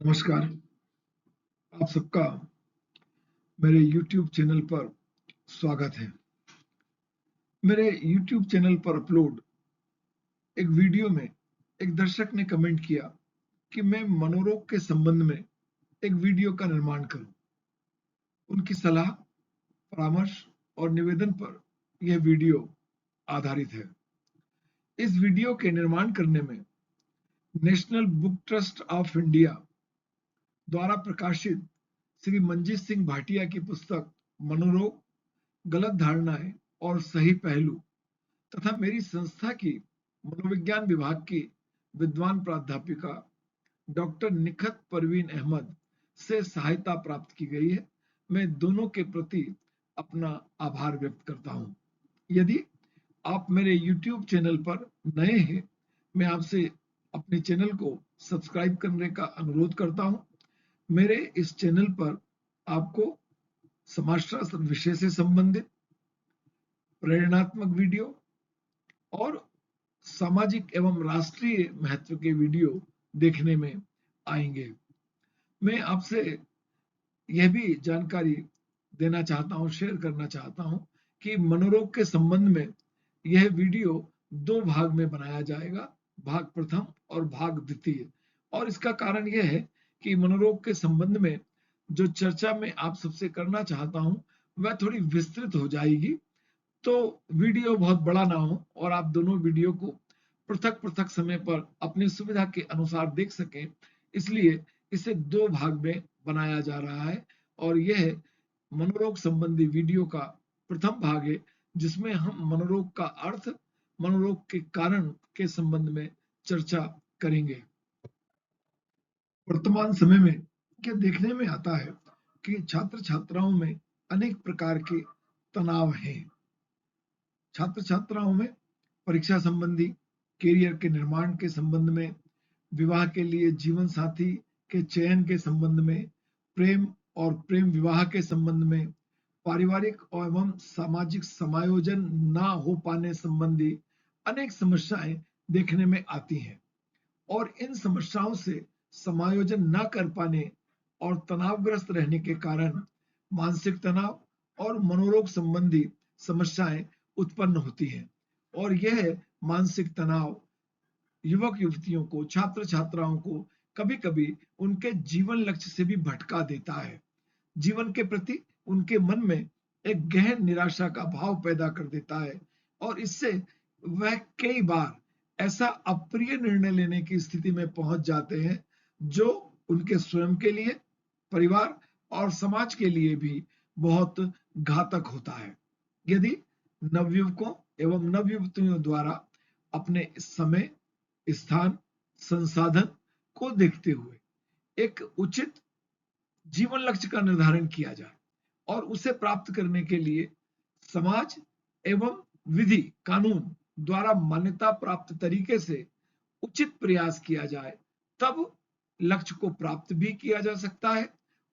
नमस्कार। आप सबका मेरे YouTube चैनल पर स्वागत है। मेरे YouTube चैनल पर अपलोड एक वीडियो में एक दर्शक ने कमेंट किया कि मैं मनोरोग के संबंध में एक वीडियो का निर्माण करूं। उनकी सलाह, परामर्श और निवेदन पर यह वीडियो आधारित है। इस वीडियो के निर्माण करने में national book trust of India द्वारा प्रकाशित श्री मंजीत सिंह भाटिया की पुस्तक मनोरोग, गलत धारणाएं और सही पहलू तथा मेरी संस्था की मनोविज्ञान विभाग की विद्वान प्राध्यापिका डॉक्टर निखत परवीन अहमद से सहायता प्राप्त की गई है। मैं दोनों के प्रति अपना आभार व्यक्त करता हूं। यदि आप मेरे YouTube चैनल पर नए हैं, मैं आपसे अपने चैनल को सब्सक्राइब करने का अनुरोध करता हूं। मेरे इस चैनल पर आपको समाजशास्त्र विषय से संबंधित प्रेरणात्मक वीडियो और सामाजिक एवं राष्ट्रीय महत्व के वीडियो देखने में आएंगे। मैं आपसे यह भी जानकारी देना चाहता हूं, शेयर करना चाहता हूं कि मनोरोग के संबंध में यह वीडियो दो भाग में बनाया जाएगा, भाग प्रथम और भाग द्वितीय। और इसका कारण यह है कि मनोरोग के संबंध में जो चर्चा मैं आप सबसे करना चाहता हूं वह थोड़ी विस्तृत हो जाएगी, तो वीडियो बहुत बड़ा ना हो और आप दोनों वीडियो को पृथक पृथक समय पर अपनी सुविधा के अनुसार देख सकें, इसलिए इसे दो भाग में बनाया जा रहा है। और यह मनोरोग संबंधी वीडियो का प्रथम भाग है, जिसमें हम मनोरोग का अर्थ, मनोरोग के कारण के संबंध में चर्चा करेंगे। वर्तमान समय में क्या देखने में आता है कि छात्र छात्राओं में अनेक प्रकार के तनाव हैं। छात्र छात्राओं में परीक्षा संबंधी, कैरियर के निर्माण के संबंध में, विवाह के लिए जीवन साथी के चयन के संबंध में, प्रेम और प्रेम विवाह के संबंध में, पारिवारिक एवं सामाजिक समायोजन ना हो पाने संबंधी अनेक समस्याएं देखने में आती हैं। और इन समस्याओं से समायोजन न कर पाने और तनावग्रस्त रहने के कारण मानसिक तनाव और मनोरोग संबंधी समस्याएं उत्पन्न होती हैं। और यह मानसिक तनाव युवक युवतियों को, छात्र छात्राओं को कभी कभी उनके जीवन लक्ष्य से भी भटका देता है। जीवन के प्रति उनके मन में एक गहन निराशा का भाव पैदा कर देता है और इससे वह कई बार ऐसा अप्रिय निर्णय लेने की स्थिति में पहुंच जाते हैं जो उनके स्वयं के लिए, परिवार और समाज के लिए भी बहुत घातक होता है। यदि नवयुवकों एवं नवयुवतियों द्वारा अपने समय, स्थान, संसाधन को देखते हुए एक उचित जीवन लक्ष्य का निर्धारण किया जाए और उसे प्राप्त करने के लिए समाज एवं विधि कानून द्वारा मान्यता प्राप्त तरीके से उचित प्रयास किया जाए, तब लक्ष्य को प्राप्त भी किया जा सकता है।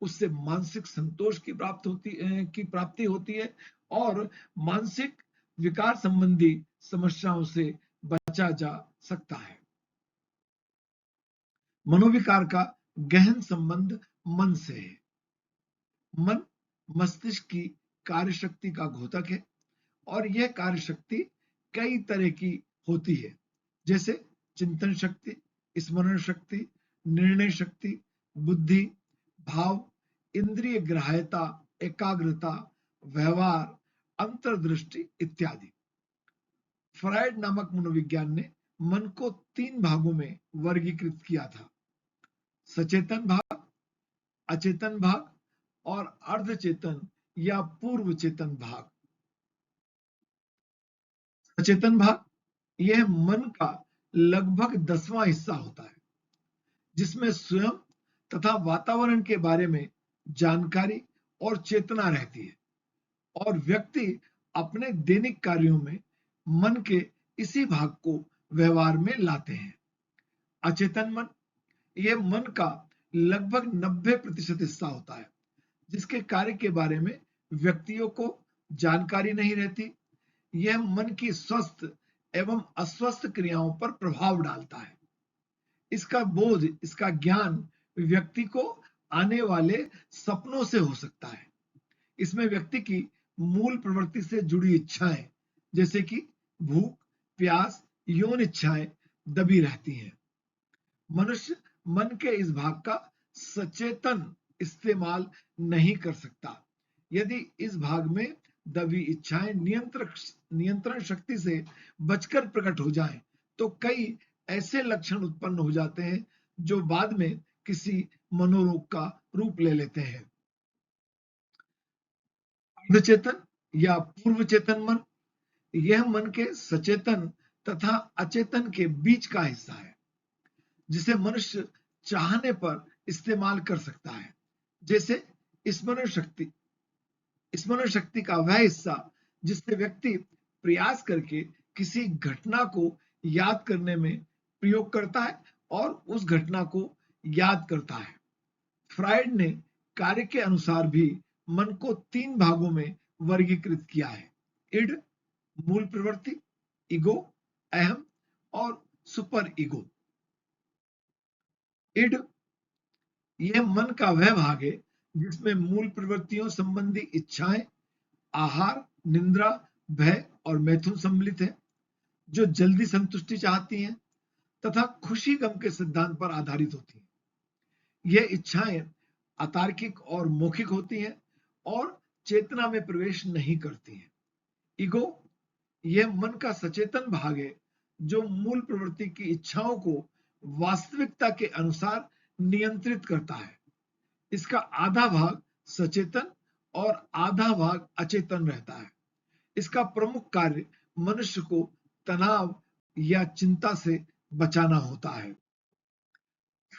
उससे मानसिक संतोष की प्राप्ति होती है और मानसिक विकार संबंधी समस्याओं से बचा जा सकता है। मनोविकार का गहन संबंध मन से है। मन मस्तिष्क की कार्यशक्ति का घोतक है और यह कार्यशक्ति कई तरह की होती है, जैसे चिंतन शक्ति, स्मरण शक्ति, निर्णय शक्ति, बुद्धि, भाव, इंद्रिय ग्राह्यता, एकाग्रता, व्यवहार, अंतर्दृष्टि इत्यादि। फ्रायड नामक मनोविज्ञान ने मन को तीन भागों में वर्गीकृत किया था: सचेतन भाग, अचेतन भाग और अर्धचेतन या पूर्व चेतन भाग। सचेतन भाग यह मन का लगभग 10वां हिस्सा होता है, जिसमें स्वयं तथा वातावरण के बारे में जानकारी और चेतना रहती है और व्यक्ति अपने दैनिक कार्यों में मन के इसी भाग को व्यवहार में लाते हैं। अचेतन मन यह मन का लगभग 90% हिस्सा होता है, जिसके कार्य के बारे में व्यक्तियों को जानकारी नहीं रहती। यह मन की स्वस्थ एवं अस्वस्थ क्रियाओं पर प्रभाव डालता है। इसका बोध, इसका ज्ञान व्यक्ति को आने वाले सपनों से हो सकता है। इसमें व्यक्ति की मूल प्रवृत्ति से जुड़ी इच्छाएं जैसे कि भूख, प्यास, यौन इच्छाएं दबी रहती हैं। मनुष्य मन के इस भाग का सचेतन इस्तेमाल नहीं कर सकता। यदि इस भाग में दबी इच्छाएं नियंत्रण शक्ति से बचकर प्रकट हो जाएं, तो कई ऐसे लक्षण उत्पन्न हो जाते हैं जो बाद में किसी मनोरोग का रूप ले लेते हैं। अर्धचेतन या पूर्व चेतन मन, यह मन के सचेतन तथा अचेतन के बीच का हिस्सा है, जिसे मनुष्य चाहने पर इस्तेमाल कर सकता है। जैसे स्मरण शक्ति का वह हिस्सा जिससे व्यक्ति प्रयास करके किसी घटना को याद करने में प्रयोग करता है और उस घटना को याद करता है। फ्रायड ने कार्य के अनुसार भी मन को 3 भागों में वर्गीकृत किया है: इड, मूल प्रवृत्ति, ईगो, अहम और सुपर ईगो। इड यह मन का वह भाग है जिसमें मूल प्रवृत्तियों संबंधी इच्छाएं, आहार, निंद्रा, भय और मैथुन सम्मिलित है, जो जल्दी संतुष्टि चाहती हैं तथा खुशी गम के सिद्धांत पर आधारित होती हैं। यह इच्छाएं अतार्किक और मौखिक होती हैं और चेतना में प्रवेश नहीं करती हैं। ईगो यह मन का सचेतन भाग है जो मूल प्रवृत्ति की इच्छाओं को वास्तविकता के अनुसार नियंत्रित करता है। इसका आधा भाग सचेतन और आधा भाग अचेतन रहता है। इसका प्रमुख कार्य मनुष्य को तनाव या चिंता से बचाना होता है।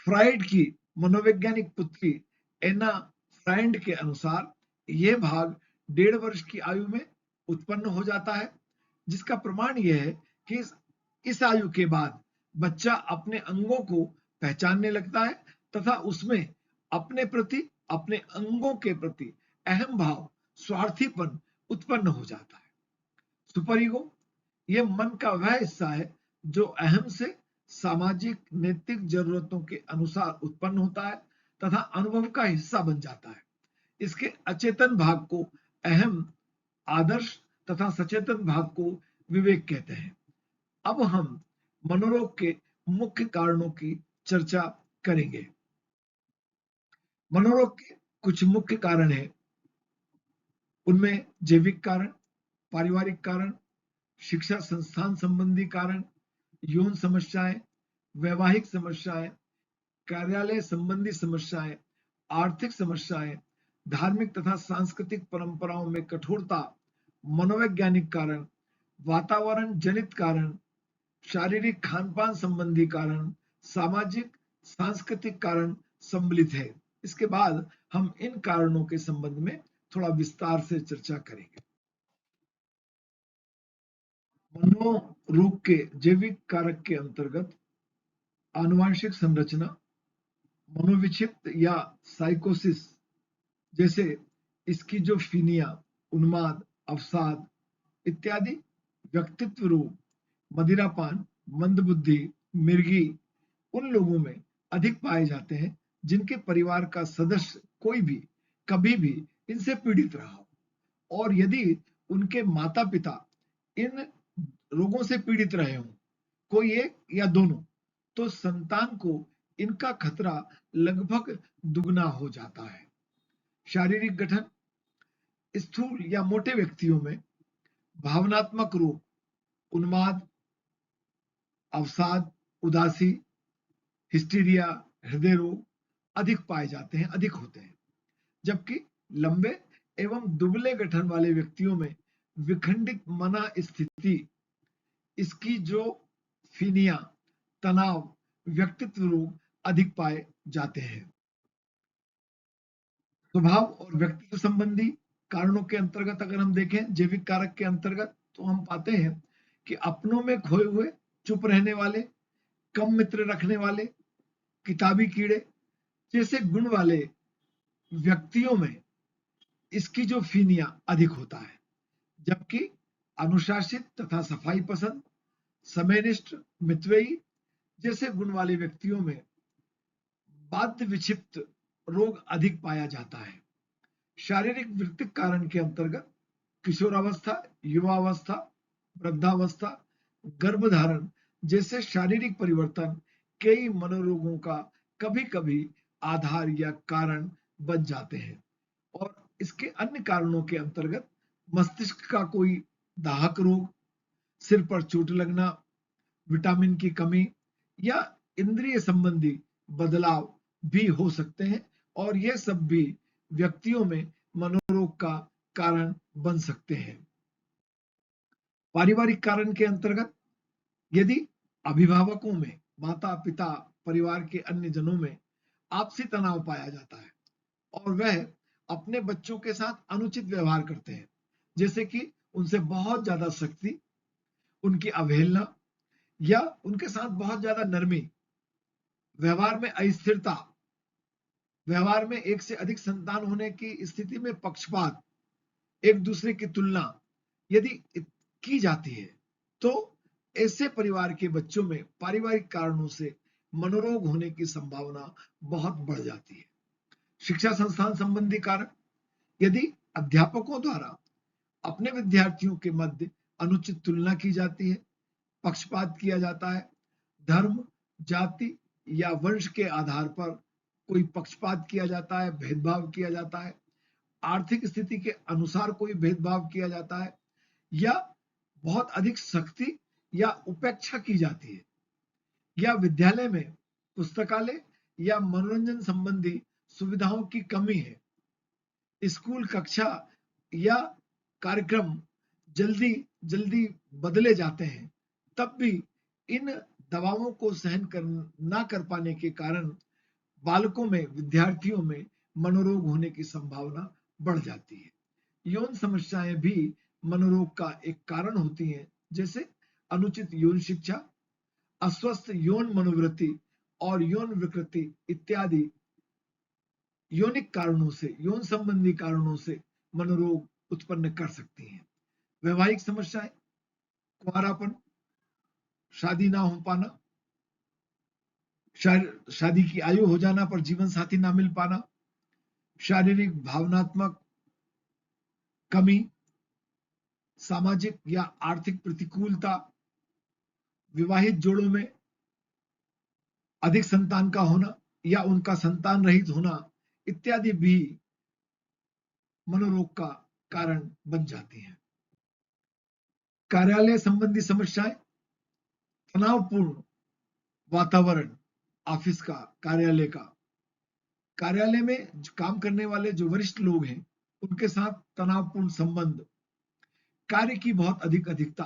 फ्रायड की मनोवैज्ञानिक पुत्री एना फ्रायड के अनुसार यह भाग 1.5 वर्ष की आयु में उत्पन्न हो जाता है, जिसका प्रमाण यह है कि इस आयु के बाद बच्चा अपने अंगों को पहचानने लगता है तथा उसमें अपने अंगों के प्रति अहम भाव, स्वार्थीपन उत्पन्न हो जाता है। सुपर ईगो यह मन का वह हिस्सा है जो अहम से सामाजिक नैतिक जरूरतों के अनुसार उत्पन्न होता है तथा अनुभव का हिस्सा बन जाता है। इसके अचेतन भाग को अहम, आदर्श तथा सचेतन भाग को विवेक कहते हैं। अब हम मनोरोग के मुख्य कारणों की चर्चा करेंगे। मनोरोग के कुछ मुख्य कारण हैं। उनमें जैविक कारण, पारिवारिक कारण, शिक्षा संस्थान संबंधी कारण, यौन समस्याएं, वैवाहिक समस्याएं, कार्यालय संबंधी समस्याएं, आर्थिक समस्याएं, धार्मिक तथा सांस्कृतिक परंपराओं में कठोरता, मनोवैज्ञानिक कारण, वातावरण जनित कारण, शारीरिक खान-पान संबंधी कारण, सामाजिक सांस्कृतिक कारण सम्मिलित है। इसके बाद हम इन कारणों के संबंध में थोड़ा विस्तार से चर्चा करेंगे। मनोरोग के जैविक कारक के अंतर्गत आनुवंशिक संरचना, मनोविक्षिप्त या साइकोसिस जैसे स्किज़ोफ्रेनिया, उन्माद, अवसाद इत्यादि, व्यक्तित्व रोग, मदिरापान, मंदबुद्धि, मिर्गी उन लोगों में अधिक पाए जाते हैं जिनके परिवार का सदस्य कोई भी कभी भी इनसे पीड़ित रहा हो, और यदि उनके माता पिता इन रोगों से पीड़ित रहे हों, कोई एक या दोनों, तो संतान को इनका खतरा लगभग दुगना हो जाता है। शारीरिक गठन, स्थूल या मोटे व्यक्तियों में भावनात्मक रोग, उन्माद, अवसाद, उदासी, हिस्टीरिया, हृदय रोग अधिक पाए जाते हैं, अधिक होते हैं। जबकि लंबे एवं दुबले गठन वाले व्यक्तियों में विखंडित मना स्थिति, स्किज़ोफ्रेनिया, तनाव, व्यक्तित्व रोग अधिक पाए जाते हैं। स्वभाव और व्यक्तित्व संबंधी कारणों के अंतर्गत अगर हम देखें जैविक कारक के अंतर्गत, तो हम पाते हैं कि अपनों में खोए हुए, चुप रहने वाले, कम मित्र रखने वाले, किताबी कीड़े जैसे गुण वाले व्यक्तियों में स्किज़ोफ्रेनिया अधिक होता है। जबकि अनुशासित तथा सफाई पसंद, समयनिष्ठ, मितव्ययी जैसे गुण वाले व्यक्तियों में बाध्य विक्षिप्त रोग अधिक पाया जाता है। शारीरिक वृत्तिक कारण के अंतर्गत किशोरावस्था, युवावस्था, वृद्धावस्था, गर्भधारण जैसे शारीरिक परिवर्तन कई मनोरोगों का कभी कभी आधार या कारण बन जाते हैं। और इसके अन्य कारणों के अंतर्गत मस्तिष्क का कोई दाहक रोग, सिर पर चोट लगना, विटामिन की कमी या इंद्रिय संबंधी बदलाव भी हो सकते हैं, और यह सब भी व्यक्तियों में मनोरोग का कारण बन सकते हैं। पारिवारिक कारण के अंतर्गत यदि अभिभावकों में, माता पिता, परिवार के अन्य जनों में आपसी तनाव पाया जाता है और वह अपने बच्चों के साथ अनुचित व्यवहार करते हैं, जैसे कि उनसे बहुत ज्यादा सख्ती, उनकी अवहेलना या उनके साथ बहुत ज्यादा नरमी, व्यवहार में अस्थिरता, व्यवहार में एक से अधिक संतान होने की स्थिति में पक्षपात, एक दूसरे की तुलना यदि की जाती है, तो ऐसे परिवार के बच्चों में पारिवारिक कारणों से मनोरोग होने की संभावना बहुत बढ़ जाती है। शिक्षा संस्थान संबंधी कारण, यदि अध्यापकों द्वारा अपने विद्यार्थियों के मध्य अनुचित तुलना की जाती है, पक्षपात किया जाता है, धर्म, जाति या वंश के आधार पर कोई पक्षपात किया जाता है, भेदभाव किया जाता है, आर्थिक स्थिति के अनुसार कोई भेदभाव किया जाता है, या बहुत अधिक सख्ती या उपेक्षा की जाती है, या विद्यालय में पुस्तकालय या मनोरंजन संबंधी सुविधाओं की कमी है, स्कूल कक्षा या कार्यक्रम जल्दी जल्दी बदले जाते हैं, तब भी इन दबावों को सहन कर ना कर पाने के कारण बालकों में, विद्यार्थियों में मनोरोग होने की संभावना बढ़ जाती है। यौन समस्याएं भी मनोरोग का एक कारण होती हैं, जैसे अनुचित यौन शिक्षा, अस्वस्थ यौन मनोवृत्ति और यौन विकृति इत्यादि यौनिक कारणों से, यौन संबंधी कारणों से मनोरोग उत्पन्न कर सकती हैं। वैवाहिक समस्याएं, कुंवारापन, शादी ना हो पाना, शादी की आयु हो जाना पर जीवन साथी ना मिल पाना, शारीरिक भावनात्मक कमी, सामाजिक या आर्थिक प्रतिकूलता, विवाहित जोड़ों में अधिक संतान का होना या उनका संतान रहित होना इत्यादि भी मनोरोग का कारण बन जाती हैं। कार्यालय संबंधी समस्याएं, तनावपूर्ण वातावरण, ऑफिस का, कार्यालय का, कार्यालय में काम करने वाले जो वरिष्ठ लोग हैं उनके साथ तनावपूर्ण संबंध, कार्य की बहुत अधिकता,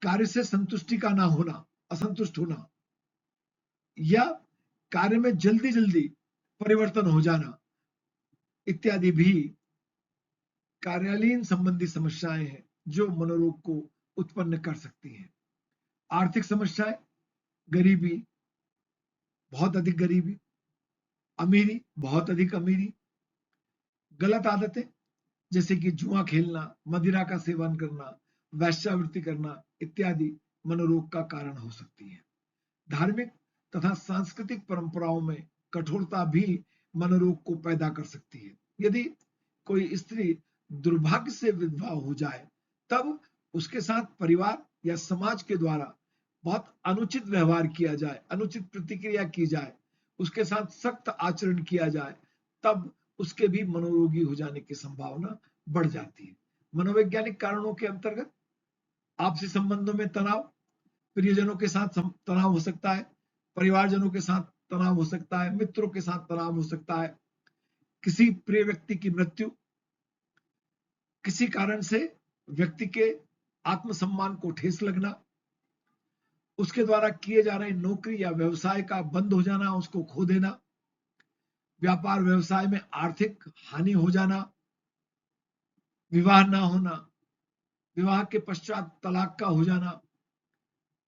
कार्य से संतुष्टि का ना होना, असंतुष्ट होना, या कार्य में जल्दी जल्दी परिवर्तन हो जाना इत्यादि भी कार्यालयीन संबंधी समस्याएं हैं जो मनोरोग को उत्पन्न कर सकती हैं। आर्थिक समस्याएं, गरीबी, बहुत अधिक गरीबी, अमीरी, बहुत अधिक अमीरी, गलत आदतें जैसे कि जुआ खेलना, मदिरा का सेवन करना, वैश्यावृत्ति करना इत्यादि मनोरोग का कारण हो सकती है। धार्मिक तथा सांस्कृतिक परंपराओं में कठोरता भी मनोरोग को पैदा कर सकती है। यदि कोई स्त्री दुर्भाग्य से विधवा हो जाए, तब उसके साथ परिवार या समाज के द्वारा बहुत अनुचित व्यवहार किया जाए, अनुचित प्रतिक्रिया की जाए, उसके साथ सख्त आचरण किया जाए, तब उसके भी मनोरोगी हो जाने की संभावना बढ़ जाती है। मनोवैज्ञानिक कारणों के अंतर्गत आपसी संबंधों में तनाव, प्रियजनों के साथ तनाव हो सकता है, परिवारजनों के साथ तनाव हो सकता है, मित्रों के साथ तनाव हो सकता है, किसी प्रिय व्यक्ति की मृत्यु, किसी कारण से व्यक्ति के आत्मसम्मान को ठेस लगना, उसके द्वारा किए जा रहे नौकरी या व्यवसाय का बंद हो जाना, उसको खो देना, व्यापार व्यवसाय में आर्थिक हानि हो जाना, विवाह ना होना, विवाह के पश्चात तलाक का हो जाना,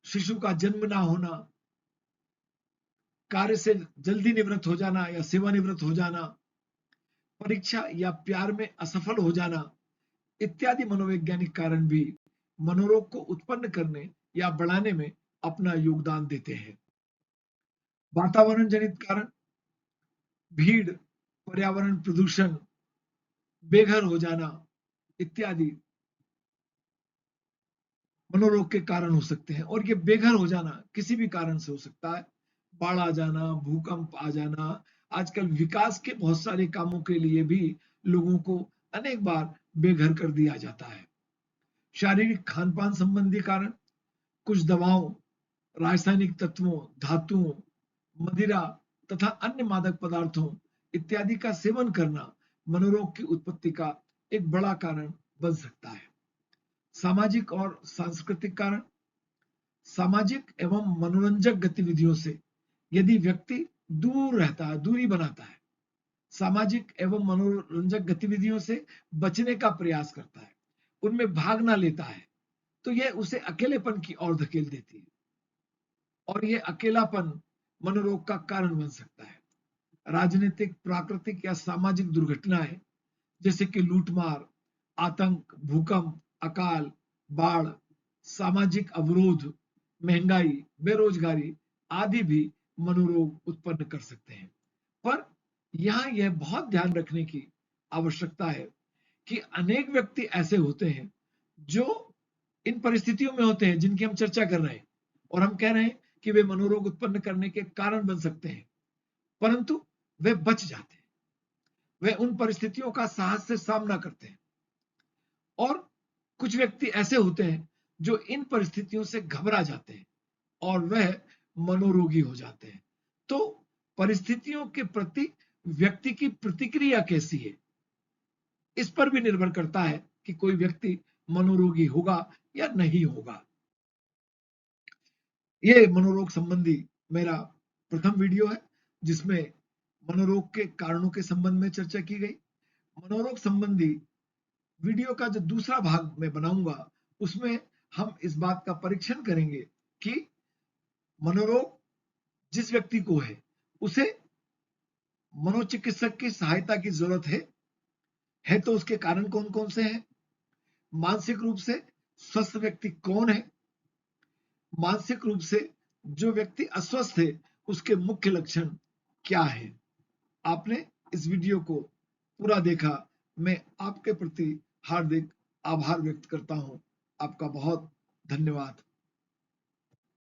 शिशु का जन्म ना होना, कार्य से जल्दी निवृत्त हो जाना या सेवानिवृत्त हो जाना, परीक्षा या प्यार में असफल हो जाना इत्यादि मनोवैज्ञानिक कारण भी मनोरोग को उत्पन्न करने या बढ़ाने में अपना योगदान देते हैं। वातावरण जनित कारण, भीड़, पर्यावरण प्रदूषण, बेघर हो जाना इत्यादि मनोरोग के कारण हो सकते हैं। और ये बेघर हो जाना किसी भी कारण से हो सकता है। बाढ़ आ जाना, भूकंप आ जाना, आजकल विकास के बहुत सारे कामों के लिए भी लोगों को अनेक बार बेघर कर दिया जाता है। शारीरिक खान पान संबंधी कारण, कुछ दवाओं, रासायनिक तत्वों, धातुओं, मदिरा तथा अन्य मादक पदार्थों इत्यादि का सेवन करना मनोरोग की उत्पत्ति का एक बड़ा कारण बन सकता है। सामाजिक और सांस्कृतिक कारण, सामाजिक एवं मनोरंजक गतिविधियों से यदि व्यक्ति दूर रहता है, दूरी बनाता है, सामाजिक एवं मनोरंजक गतिविधियों से बचने का प्रयास करता है, उनमें भाग ना लेता है, तो यह उसे अकेलेपन की ओर धकेल देती है और यह अकेलापन मनोरोग का कारण बन सकता है। राजनीतिक, प्राकृतिक या सामाजिक दुर्घटनाएं जैसे कि लूटमार, आतंक, भूकंप, अकाल, बाढ़, सामाजिक अवरोध, महंगाई, बेरोजगारी आदि भी मनोरोग उत्पन्न कर सकते हैं। पर यहाँ यह बहुत ध्यान रखने की आवश्यकता है कि अनेक व्यक्ति ऐसे होते हैं जो इन परिस्थितियों में होते हैं जिनकी हम चर्चा कर रहे हैं और हम कह रहे हैं कि वे मनोरोग उत्पन्न करने के कारण बन सकते हैं, परंतु वे बच जाते हैं, वे उन परिस्थितियों का साहस से सामना करते हैं। और कुछ व्यक्ति ऐसे होते हैं जो इन परिस्थितियों से घबरा जाते हैं और वह मनोरोगी हो जाते हैं। तो परिस्थितियों के प्रति व्यक्ति की प्रतिक्रिया कैसी है, इस पर भी निर्भर करता है कि कोई व्यक्ति मनोरोगी होगा या नहीं होगा। ये मनोरोग संबंधी मेरा प्रथम वीडियो है जिसमें मनोरोग के कारणों के संबंध में चर्चा की गई। मनोरोग संबंधी वीडियो का जो दूसरा भाग मैं बनाऊंगा उसमें हम इस बात का परीक्षण करेंगे कि मनोरोग जिस व्यक्ति को है उसे मनोचिकित्सक की सहायता की जरूरत है तो उसके कारण कौन कौन से हैं, मानसिक रूप से स्वस्थ व्यक्ति कौन है, मानसिक रूप से जो व्यक्ति अस्वस्थ है उसके मुख्य लक्षण क्या है। आपने इस वीडियो को पूरा देखा, मैं आपके प्रति हार्दिक आभार व्यक्त करता हूं। आपका बहुत धन्यवाद।